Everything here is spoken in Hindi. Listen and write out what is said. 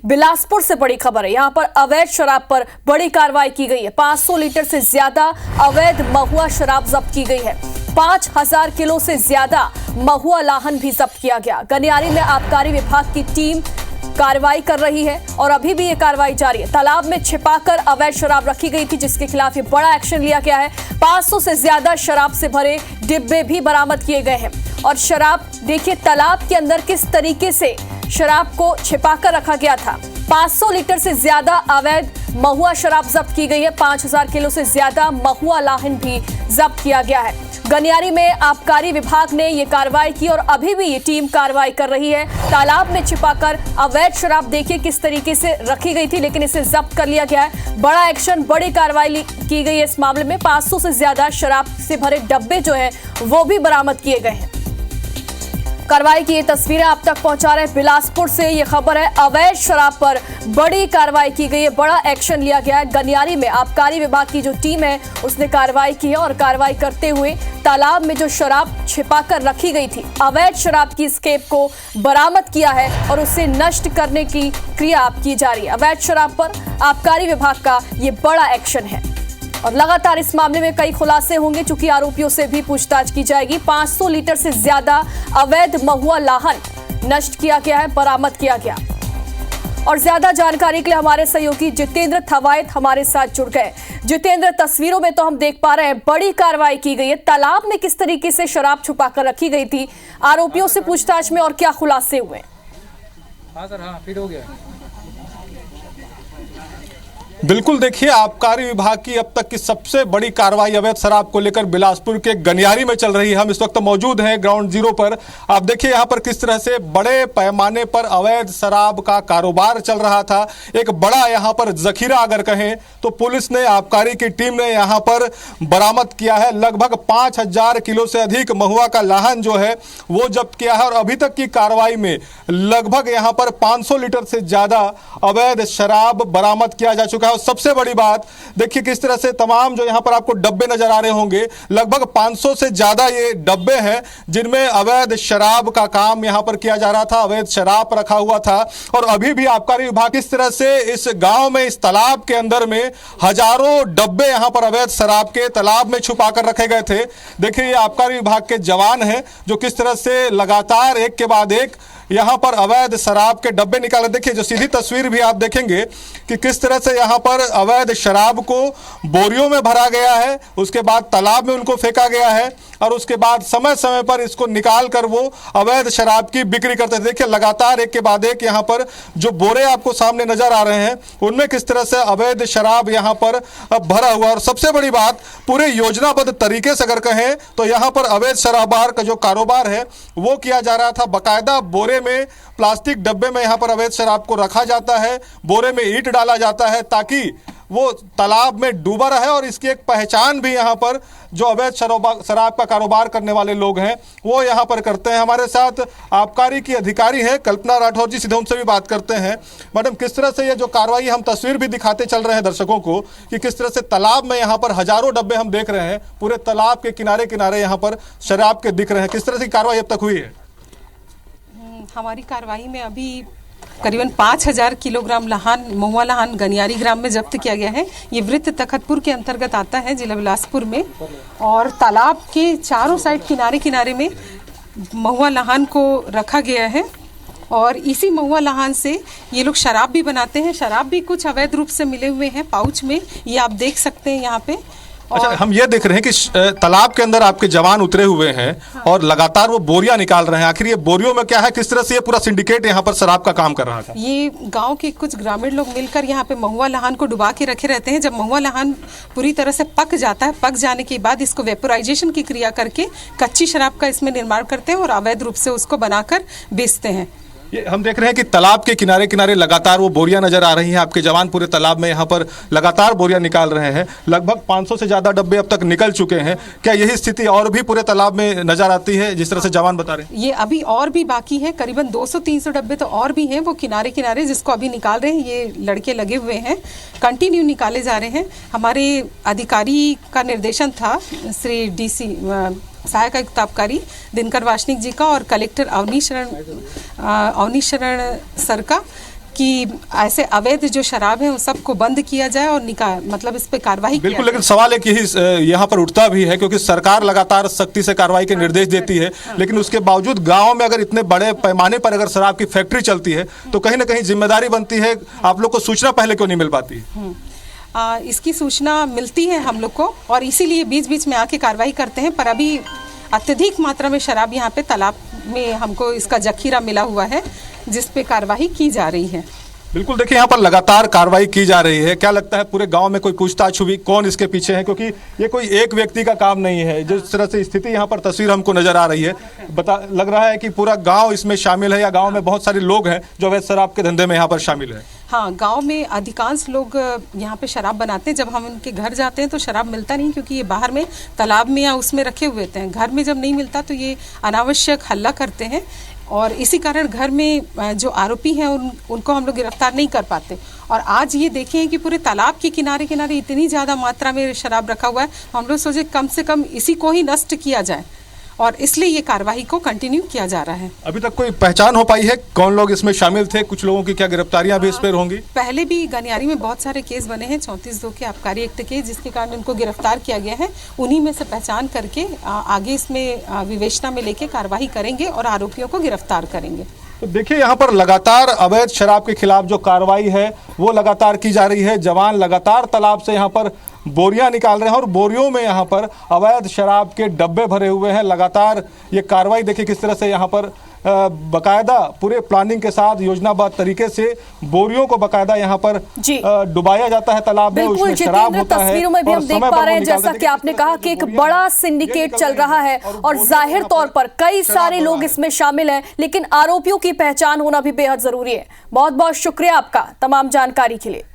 बिलासपुर से बड़ी खबर है। यहां पर अवैध शराब पर बड़ी कार्रवाई की गई है। 500 लीटर से ज्यादा अवैध महुआ शराब जब्त की गई है। 5000 किलो से ज्यादा महुआ लाहन भी जब्त किया गया। गनियारी में आबकारी विभाग की टीम कार्रवाई कर रही है और अभी भी ये कार्रवाई जारी है। तालाब में छिपाकर अवैध शराब रखी गई थी, जिसके खिलाफ ये बड़ा एक्शन लिया गया है। 500 से ज्यादा शराब से भरे डिब्बे भी बरामद किए गए हैं। और शराब देखिए तालाब के अंदर किस तरीके से शराब को छिपाकर रखा गया था। 500 लीटर से ज्यादा अवैध महुआ शराब जब्त की गई है। 5000 किलो से ज्यादा महुआ लाहन भी जब्त किया गया है। गनियारी में आबकारी विभाग ने ये कार्रवाई की और अभी भी ये टीम कार्रवाई कर रही है। तालाब में छिपाकर अवैध शराब देखिए किस तरीके से रखी गई थी, लेकिन इसे जब्त कर लिया गया है। बड़ा एक्शन, बड़ी कार्रवाई की गई है इस मामले में। 500 से ज्यादा शराब से भरे डब्बे जो है वो भी बरामद किए गए हैं। कार्रवाई की ये तस्वीरें आप तक पहुंचा रहे हैं बिलासपुर से। ये खबर है, अवैध शराब पर बड़ी कार्रवाई की गई है, बड़ा एक्शन लिया गया है। गनियारी में आबकारी विभाग की जो टीम है उसने कार्रवाई की है और कार्रवाई करते हुए तालाब में जो शराब छिपाकर रखी गई थी, अवैध शराब की स्केप को बरामद किया है और उसे नष्ट करने की क्रिया की जा रही है। अवैध शराब पर आबकारी विभाग का ये बड़ा एक्शन है और लगातार इस मामले में कई खुलासे होंगे, चूंकि आरोपियों से भी पूछताछ की जाएगी। 500 लीटर से ज्यादा अवैध महुआ लाहन नष्ट किया गया है, बरामद किया गया। और ज्यादा जानकारी के लिए हमारे सहयोगी जितेंद्र थवायत हमारे साथ जुड़ गए। जितेंद्र, तस्वीरों में तो हम देख पा रहे हैं बड़ी कार्रवाई की गई है। तालाब में किस तरीके से शराब छुपाकर रखी गई थी, आरोपियों से पूछताछ में और क्या खुलासे हुए? हाँ सर, हाँ फिट हो गया। बिल्कुल, देखिए आबकारी विभाग की अब तक की सबसे बड़ी कार्रवाई अवैध शराब को लेकर बिलासपुर के गनियारी में चल रही है। हम इस वक्त मौजूद हैं ग्राउंड जीरो पर। आप देखिए यहाँ पर किस तरह से बड़े पैमाने पर अवैध शराब का कारोबार चल रहा था। एक बड़ा यहाँ पर जखीरा अगर कहें तो पुलिस ने, आबकारी की टीम ने यहाँ पर बरामद किया है। लगभग 5000 किलो से अधिक महुआ का लाहन जो है वो जब्त किया है और अभी तक की कार्रवाई में लगभग यहाँ पर 500 लीटर से ज्यादा अवैध शराब बरामद किया जा चुका है। और सबसे बड़ी बात देखिए किस तरह से तमाम जो यहां पर आपको डब्बे नजर आ रहे होंगे, लगभग 500 से ज्यादा ये डब्बे हैं जिनमें अवैध शराब का काम यहां पर किया जा रहा था, अवैध शराब रखा हुआ था। और अभी भी आबकारी विभाग किस तरह से इस गांव में, इस तालाब के अंदर में हजारों डब्बे यहां पर अवैध शराब के तालाब में छुपा कर रखे गए थे। देखिए ये आबकारी विभाग के जवान हैं जो किस तरह से लगातार एक के बाद एक यहां पर अवैध शराब के डब्बे निकाले। देखिए जो सीधी तस्वीर भी आप देखेंगे कि किस तरह से यहां पर अवैध शराब को बोरियों में भरा गया है, उसके बाद तालाब में उनको फेंका गया है और उसके बाद समय समय पर इसको निकाल कर वो अवैध शराब की बिक्री करते हैं। देखिए लगातार एक के बाद एक यहां पर जो बोरे आपको सामने नजर आ रहे हैं उनमें किस तरह से अवैध शराब यहां पर भरा हुआ। और सबसे बड़ी बात, पूरे योजनाबद्ध तरीके से अगर कहें तो यहां पर अवैध शराबार का जो कारोबार है वो किया जा रहा था। बाकायदा बोरे में, प्लास्टिक डब्बे में यहां पर अवैध शराब को रखा जाता है, बोरे में ईंट डाला जाता है ताकि वो तालाब में डूबा रहे। और इसकी एक पहचान भी यहाँ पर जो अवैध शराब का कारोबार करने वाले लोग हैं वो यहाँ पर करते हैं। हमारे साथ आबकारी की अधिकारी हैं कल्पना राठौर जी, सीधे उनसे भी बात करते हैं। मैडम, किस तरह से ये जो कार्रवाई, हम तस्वीर भी दिखाते चल रहे हैं दर्शकों को कि किस तरह से तालाब में यहाँ पर हजारों डब्बे हम देख रहे हैं, पूरे तालाब के किनारे किनारे यहाँ पर शराब के दिख रहे हैं। किस तरह से कार्रवाई अब तक हुई है? हमारी कार्रवाई में अभी करीबन 5000 किलोग्राम लाहन, महुआ लाहन गनियारी ग्राम में जब्त किया गया है। ये वृत्त तखतपुर के अंतर्गत आता है, जिला बिलासपुर में। और तालाब के चारों साइड किनारे किनारे में महुआ लाहन को रखा गया है और इसी महुआ लाहन से ये लोग शराब भी बनाते हैं। शराब भी कुछ अवैध रूप से मिले हुए हैं पाउच में, ये आप देख सकते हैं यहाँ पे। अच्छा, हम ये देख रहे हैं कि तालाब के अंदर आपके जवान उतरे हुए हैं। हाँ। और लगातार वो बोरियां निकाल रहे हैं। आखिर ये बोरियों में क्या है, किस तरह से ये पूरा सिंडिकेट यहाँ पर शराब का काम कर रहा था? ये गांव के कुछ ग्रामीण लोग मिलकर यहाँ पे महुआ लाहन को डुबा के रखे रहते हैं। जब महुआ लाहन पूरी तरह से पक जाता है, पक जाने के बाद इसको वेपोराइजेशन की क्रिया करके कच्ची शराब का इसमें निर्माण करते हैं और अवैध रूप से उसको बनाकर बेचते हैं। ये हम देख रहे हैं कि तालाब के किनारे किनारे लगातार वो बोरियां नजर आ रही हैं। आपके जवान पूरे तालाब में यहाँ पर लगातार बोरियां निकाल रहे हैं। लगभग 500 से ज्यादा डब्बे अब तक निकल चुके हैं। क्या यही स्थिति और भी पूरे तालाब में नजर आती है जिस तरह से जवान बता रहे हैं? ये अभी और भी बाकी है, करीबन 200-300 डब्बे तो और भी हैं वो किनारे किनारे, जिसको अभी निकाल रहे हैं। ये लड़के लगे हुए हैं, कंटिन्यू निकाले जा रहे हैं। हमारे अधिकारी का निर्देशन था, श्री DC सहायक आयुक्त आबकारी दिनकर वासनिक जी का और कलेक्टर अवनीश शरण सर का, कि ऐसे अवैध जो शराब है उन सबको बंद किया जाए और मतलब इस पे कार्रवाई बिल्कुल, किया लेकिन सवाल एक यही यहाँ पर उठता भी है, क्योंकि सरकार लगातार सख्ती से कार्रवाई के निर्देश देती है, लेकिन उसके बावजूद गाँव में अगर इतने बड़े पैमाने पर अगर शराब की फैक्ट्री चलती है तो कहीं ना कहीं जिम्मेदारी बनती है, आप लोग को सूचना पहले क्यों नहीं मिल पाती? इसकी सूचना मिलती है हम लोग को और इसीलिए बीच बीच में आके कार्रवाई करते हैं, पर अभी अत्यधिक मात्रा में शराब यहाँ पे तालाब में हमको इसका जखीरा मिला हुआ है जिस पे कार्रवाई की जा रही है। बिल्कुल, देखिए यहाँ पर लगातार कार्रवाई की जा रही है। क्या लगता है पूरे गांव में कोई पूछताछ हुई, कौन इसके पीछे है? क्योंकि ये कोई एक व्यक्ति का काम नहीं है। जिस तरह से स्थिति यहाँ पर तस्वीर हमको नजर आ रही है, लग रहा है कि पूरा गांव इसमें शामिल है, या गांव में बहुत सारे लोग हैं जो अवैध शराब के धंधे में यहाँ पर शामिल है। हाँ, गांव में अधिकांश लोग यहाँ पे शराब बनाते हैं। जब हम उनके घर जाते हैं तो शराब मिलता नहीं, क्योंकि ये बाहर में तालाब में या उसमें रखे हुए थे। घर में जब नहीं मिलता तो ये अनावश्यक हल्ला करते हैं और इसी कारण घर में जो आरोपी हैं उनको हम लोग गिरफ्तार नहीं कर पाते। और आज ये देखें कि पूरे तालाब के किनारे किनारे इतनी ज़्यादा मात्रा में शराब रखा हुआ है, हम लोग सोचे कम से कम इसी को ही नष्ट किया जाए और इसलिए ये कार्रवाई को कंटिन्यू किया जा रहा है। अभी तक कोई पहचान हो पाई है कौन लोग इसमें शामिल थे? कुछ लोगों की क्या गिरफ्तारियां भी इस पर होंगी? पहले भी गनियारी में बहुत सारे केस बने हैं 34(2) के आबकारी एक्ट के, जिसके कारण उनको गिरफ्तार किया गया है। उन्हीं में से पहचान करके आगे इसमें विवेचना में लेके कार्रवाई करेंगे और आरोपियों को गिरफ्तार करेंगे। तो देखिए यहाँ पर लगातार अवैध शराब के खिलाफ जो कार्रवाई है वो लगातार की जा रही है। जवान लगातार तालाब से यहाँ पर बोरियां निकाल रहे हैं और बोरियों में यहाँ पर अवैध शराब के डब्बे भरे हुए हैं। लगातार ये कार्रवाई देखिए किस तरह से यहाँ पर बकायदा पूरे प्लानिंग के साथ योजनाबद्ध तरीके से बोरियों को बकायदा यहाँ पर डुबाया जाता है तालाब में, उसमें शराब होता है। तस्वीरों में भी हम देख पा रहे हैं, जैसा कि आपने कहा कि एक बड़ा सिंडिकेट चल रहा है और जाहिर तौर पर कई सारे लोग इसमें शामिल हैं, लेकिन आरोपियों की पहचान होना भी बेहद जरूरी है। बहुत बहुत शुक्रिया आपका तमाम जानकारी के लिए।